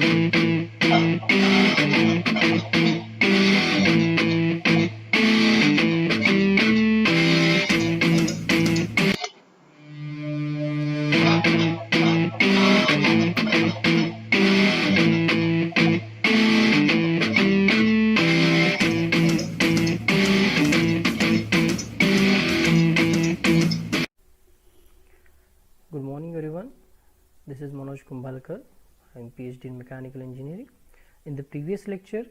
Good morning everyone, this is Manoj Kumbhalkar. I am PhD in Mechanical Engineering. In the previous lecture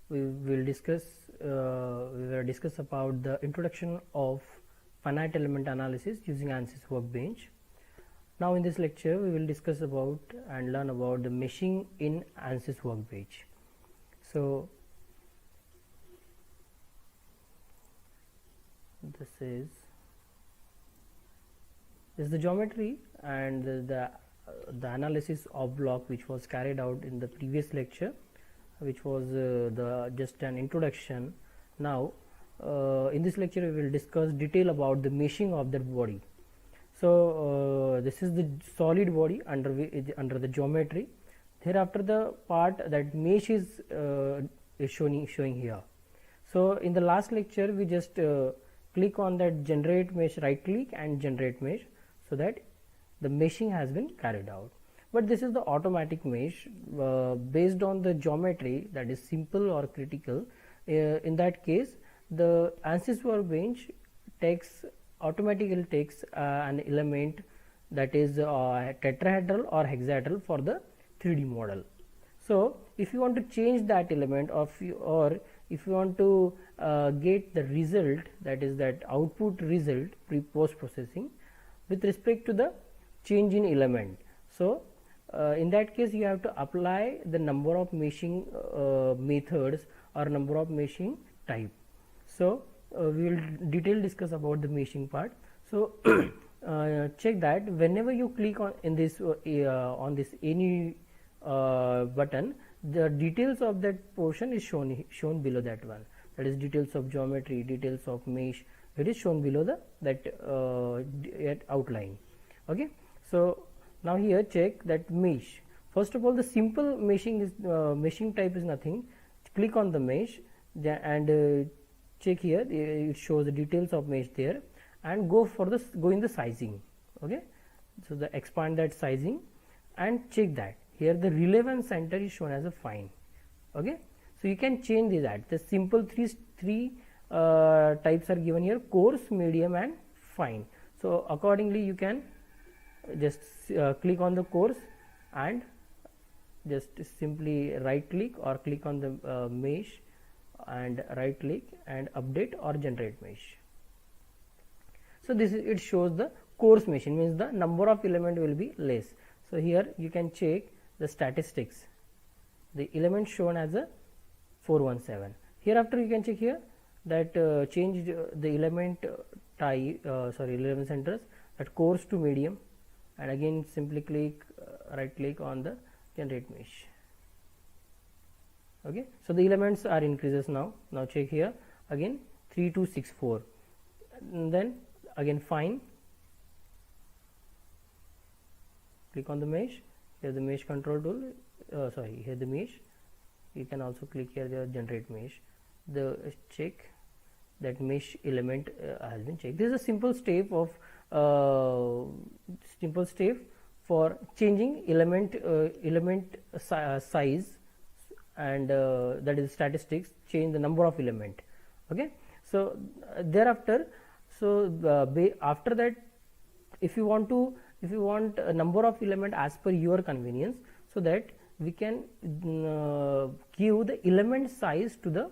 we were discuss about the introduction of finite element analysis using ANSYS Workbench. Now in this lecture we will discuss about and learn about the meshing in ANSYS Workbench. So this is the geometry and the analysis of block which was carried out in the previous lecture, which was just an introduction. Now in this lecture we will discuss detail about the meshing of that body. So this is the solid body under the geometry. Thereafter the part that mesh is showing here. So in the last lecture we just click on that generate mesh, right click and generate mesh, so that the meshing has been carried out. But this is the automatic mesh based on the geometry, that is simple or critical. In that case the ANSYS Workbench automatically takes an element that is tetrahedral or hexahedral for the 3D model. So if you want to change that element or if you want to get the result, that is that output result post processing with respect to the change in element, so in that case you have to apply the number of meshing methods or number of meshing type. So we will detail discuss about the meshing part. So check that whenever you click on this any button, the details of that portion is shown below that one, that is details of geometry, details of mesh, it is shown below that outline. Okay, so now here check that mesh. First of all, the simple meshing is meshing type is nothing. Click on the mesh and check here, it shows the details of mesh there, and go in the sizing. Okay, so expand that sizing and check that here the relevance center is shown as a fine. Okay, so you can change that. The simple three types are given here: coarse, medium and fine. So accordingly you can just click on the coarse and just simply right click or click on the mesh and right click and update or generate mesh. So this is, it shows the coarse meshing, means the number of element will be less. So here you can check the statistics, the element shown as a 417. Hereafter you can check here that change the element type, element centers, that coarse to medium, and again simply click right click on the generate mesh. Okay, so the elements are increases now. Now check here again 3264, and then again fine, click on the mesh. Here the mesh control tool, here the mesh, you can also click here the generate mesh. The check that mesh element has been checked. This is a simple step for changing element size, and that is statistics, change the number of element. Okay, so thereafter, after that, if you want a number of element as per your convenience, so that we can give the element size to the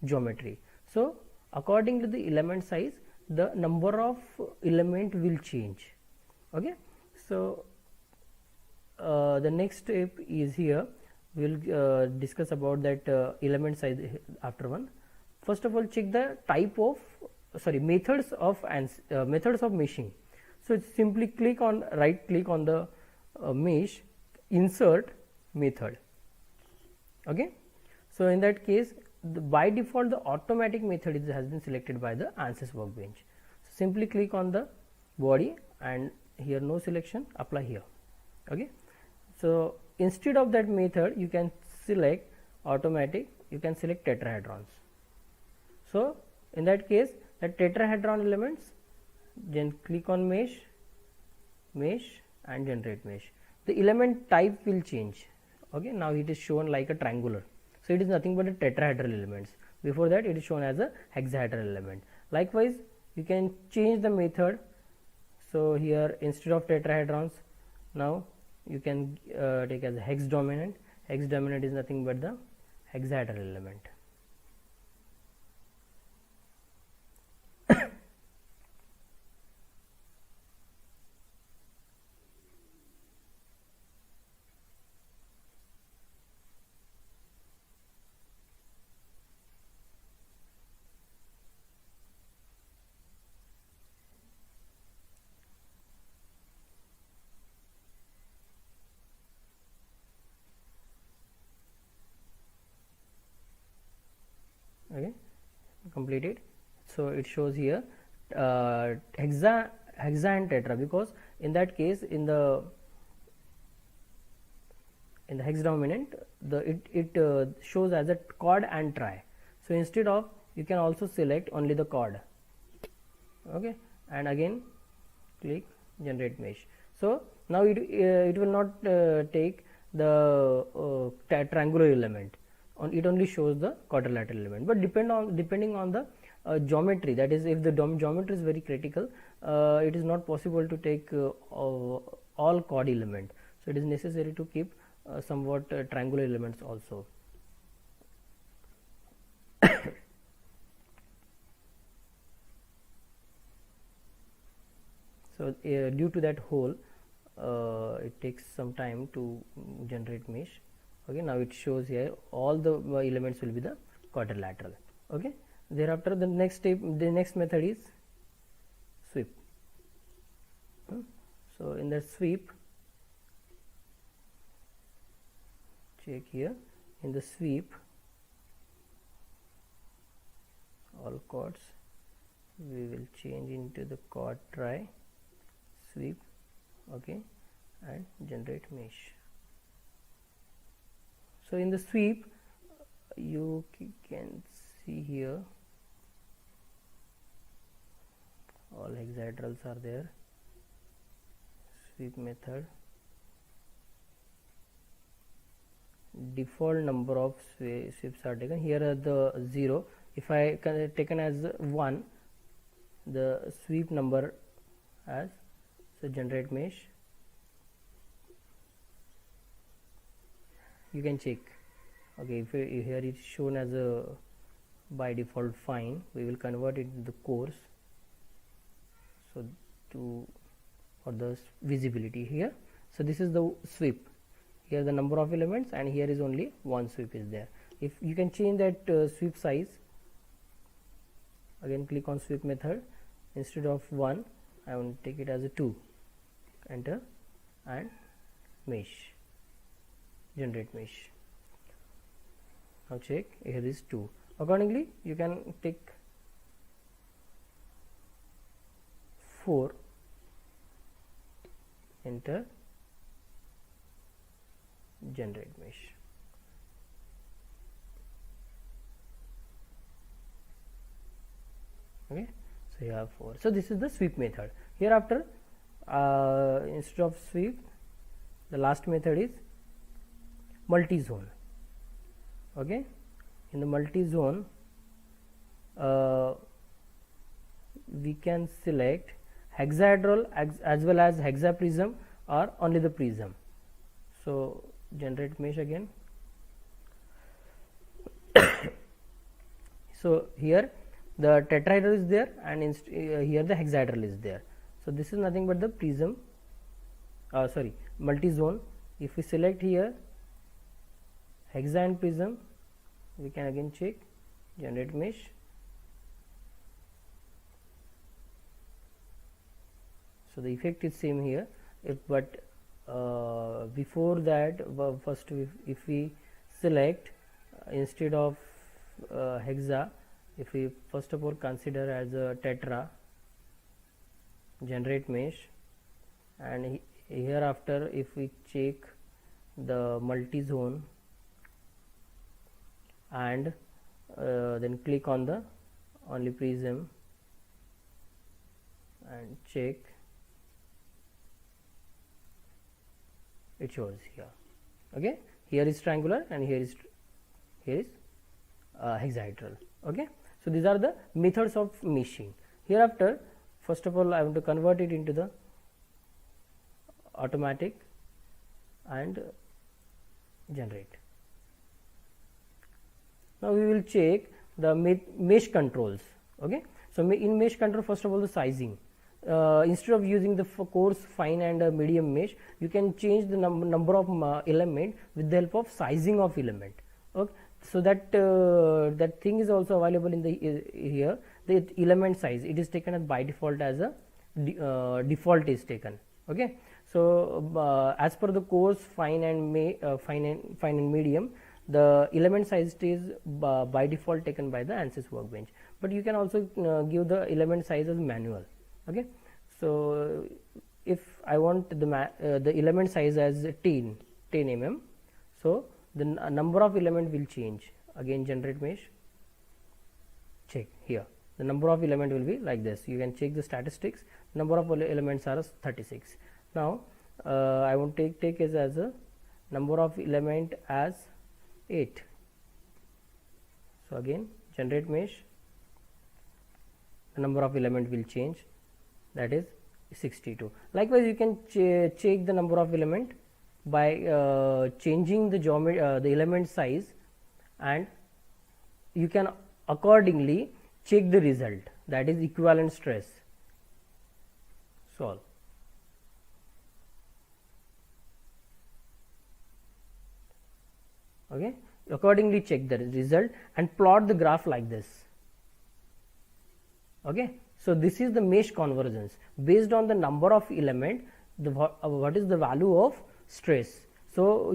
geometry. So according to the element size, the number of element will change. Okay, so the next step is here, we will discuss about that element size after one. First of all, check the type of methods of meshing. So simply click on right click on the mesh, insert method. Okay, so in that case by default the automatic method has been selected by the ANSYS Workbench. So simply click on the body and here no selection, apply here. Okay, so instead of that method you can select automatic, you can select tetrahedrons. So in that case, the tetrahedron elements, then click on mesh and generate mesh. The element type will change. Okay, now it is shown like a triangular, so it is nothing but a tetrahedral elements. Before that it is shown as a hexahedral element. Likewise, you can change the method. So here instead of tetrahedrons, now you can take as a hex dominant. Hex dominant is nothing but the hexahedral element. Okay, completed. So it shows here hexa and tetra, because in that case in the hex dominant it shows as a quad and tri. So instead of, you can also select only the quad. Okay, and again click generate mesh. So now it will not take the triangular element, it only shows the quadrilateral element. But depending on the geometry, that is, if the geometry is very critical, it is not possible to take all quad element. So it is necessary to keep somewhat triangular elements also. So due to that hole, it takes some time to generate mesh. Okay, now it shows here all the elements will be the quadrilateral. Okay, thereafter the next step, the next method is sweep. So in the sweep, check here, in the sweep all chords we will change into the chord tri sweep. Okay, and generate mesh. So in the sweep you can see here all hexahedrals are there. Sweep method, default number of sweeps are taken. Here are the 0. If I taken as 1, the sweep number as, so generate mesh. You can check. Okay, if here it is shown as a by default fine, we will convert it into the coarse. So for the visibility here, so this is the sweep. Here the number of elements, and here is only one sweep is there. If you can change that sweep size, again click on sweep method. Instead of 1, I want to take it as a 2. Enter and mesh. Generate mesh. Now check, here is 2. Accordingly, you can take 4. Enter, generate mesh. Okay, so you have 4. So this is the sweep method. Hereafter, instead of sweep, the last method is multi-zone. Okay, in the multi-zone we can select hexahedral as well as hexaprism or only the prism. So generate mesh again. So here the tetrahedral is there, and here the hexahedral is there. So this is nothing but the prism, multi-zone. If we select here hexa and prism, we can again check, generate mesh. So the effect is same here, but before that, first if we select instead of hexa, if we first of all consider as a tetra, generate mesh, and hereafter if we check the multi-zone, and then click on the only prism and check. It shows here. Okay, here is triangular and here is hexahedral. Okay, so these are the methods of meshing. Hereafter, first of all, I want to convert it into the automatic and generate. Now we will check the mesh controls. Okay, so in mesh control, first of all, the sizing. Instead of using the coarse, fine and medium mesh, you can change the number of element with the help of sizing of element. Okay, so that that thing is also available in the here. The element size, it is taken as by default as a default is taken. Okay, so as per the coarse, fine and fine and medium, the element size is by default taken by the ANSYS workbench, but you can also give the element size as manual. Okay, so if I want the element size as 10 mm, so the number of element will change. Again, generate mesh, check here, the number of element will be like this. You can check the statistics, number of elements are 36. Now I want to take as a number of element as 8. So again, generate mesh, the number of element will change, that is 62. Likewise, you can check the number of element by changing the geometry, the element size, and you can accordingly check the result, that is equivalent stress. Solve. Okay, accordingly check the result and plot the graph like this. Okay, so this is the mesh convergence based on the number of element, what is the value of stress. So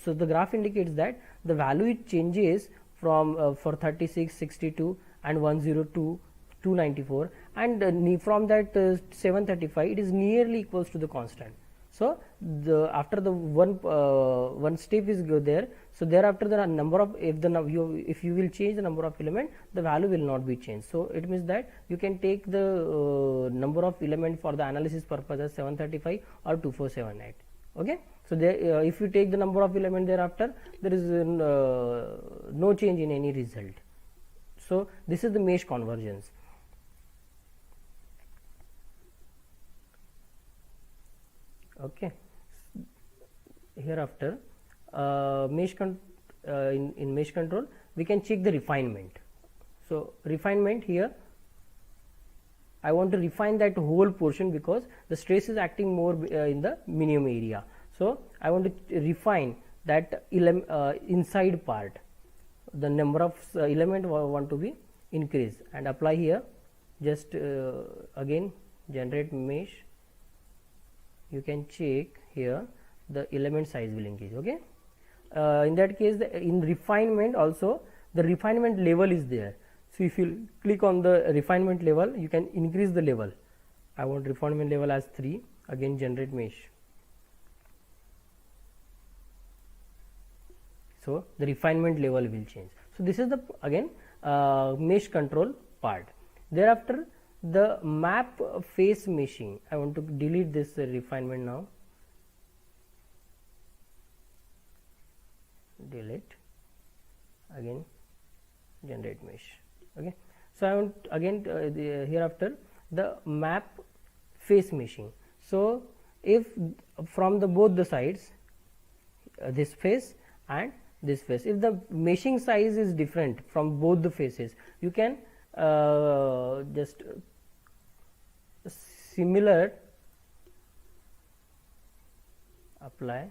so the graph indicates that the value it changes from for 36, 62 and 102, 294, and from that 735 it is nearly equals to the constant. So after the one step is go there, so thereafter the number of, if you will change the number of element, the value will not be changed. So it means that you can take the number of element for the analysis purpose as 735 or 2478. Okay, so there, if you take the number of element thereafter, there is no change in any result. So this is the mesh convergence. Okay, hereafter in mesh control we can check the refinement. So refinement, here I want to refine that whole portion because the stress is acting more in the minimum area. So I want to refine that inside part, the number of element want to be increased, and apply here. Just again generate mesh, you can check here the element size will increase. Okay, in that case in refinement also the refinement level is there. So if you click on the refinement level, you can increase the level. I want refinement level as 3. Again generate mesh. So the refinement level will change. So this is the again mesh control part. Thereafter the map face meshing, I want to delete this refinement now. Delete, again generate mesh. Okay, so I want again hereafter the map face meshing. So if from the both the sides, this face and this face, if the meshing size is different from both the faces, you can just similar apply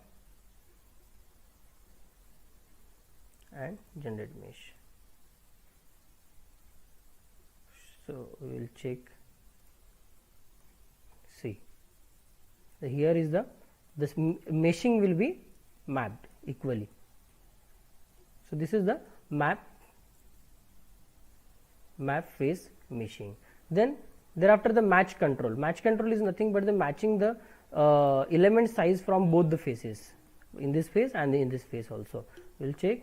and generate mesh. So we will check. See, so here is this meshing will be mapped equally. So this is the map face meshing. Then thereafter the match control. Match control is nothing but the matching the element size from both the faces. in this face and in this face also. We'll check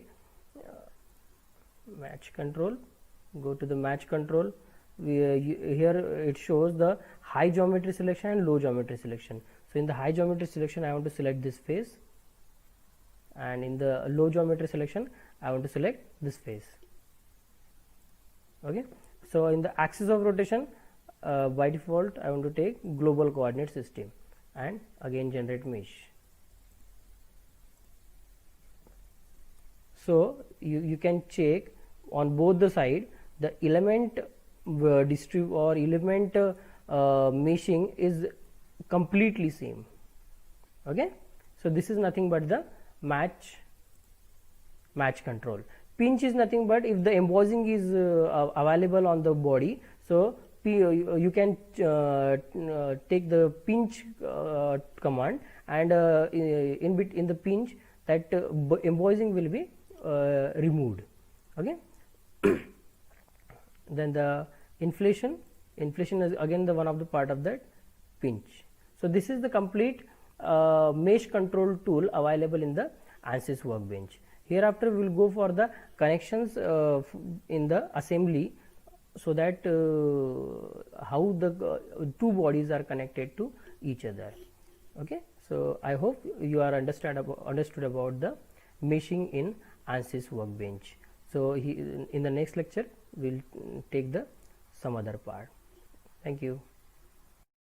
match control, go to the match control. Here it shows the high geometry selection and low geometry selection. So in the high geometry selection I want to select this face, and in the low geometry selection I want to select this face. Okay, so in the axis of rotation by default I want to take global coordinate system, and again generate mesh. So you can check on both the side the element distribute or element meshing is completely same. Okay, so this is nothing but the match control. Pinch is nothing but if the embossing is available on the body, so you can take the pinch command, and in the pinch that embossing will be removed. Okay. Then the inflation is again the one of the part of that pinch. So this is the complete mesh control tool available in the ANSYS workbench. Hereafter we will go for the connections in the assembly, so that how the two bodies are connected to each other. Okay, so I hope you are understood about the meshing in ANSYS workbench. So in the next lecture we will take the some other part. Thank you.